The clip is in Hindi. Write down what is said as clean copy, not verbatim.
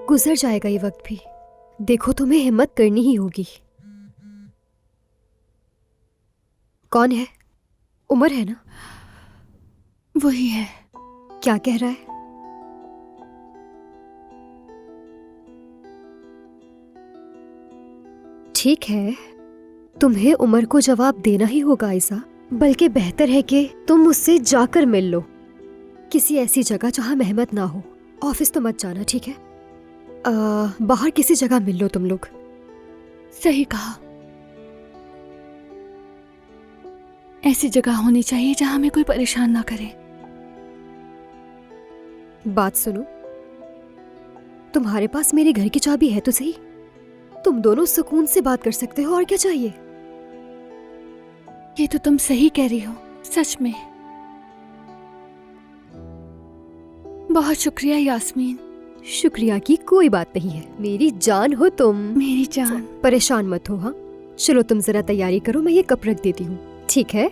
गुजर जाएगा ये वक्त भी। देखो, तुम्हें हिम्मत करनी ही होगी। कौन है? उमर है ना? वही है। क्या कह रहा है? ठीक है, तुम्हें उमर को जवाब देना ही होगा आयशा। बल्कि बेहतर है कि तुम उससे जाकर मिल लो, किसी ऐसी जगह जहां मेहमत ना हो। ऑफिस तो मत जाना, ठीक है? बाहर किसी जगह मिल लो तुम लोग। सही कहा। ऐसी जगह होनी चाहिए जहां हमें कोई परेशान ना करे। बात सुनो, तुम्हारे पास मेरे घर की चाबी है तो सही। तुम दोनों सुकून से बात कर सकते हो, और क्या चाहिए? ये तो तुम सही कह रही हो, सच में। बहुत शुक्रिया यास्मीन। शुक्रिया की कोई बात नहीं है, मेरी जान हो तुम। मेरी जान। परेशान मत हो। हाँ चलो, तुम जरा तैयारी करो, मैं ये कप रख देती हूँ, ठीक है?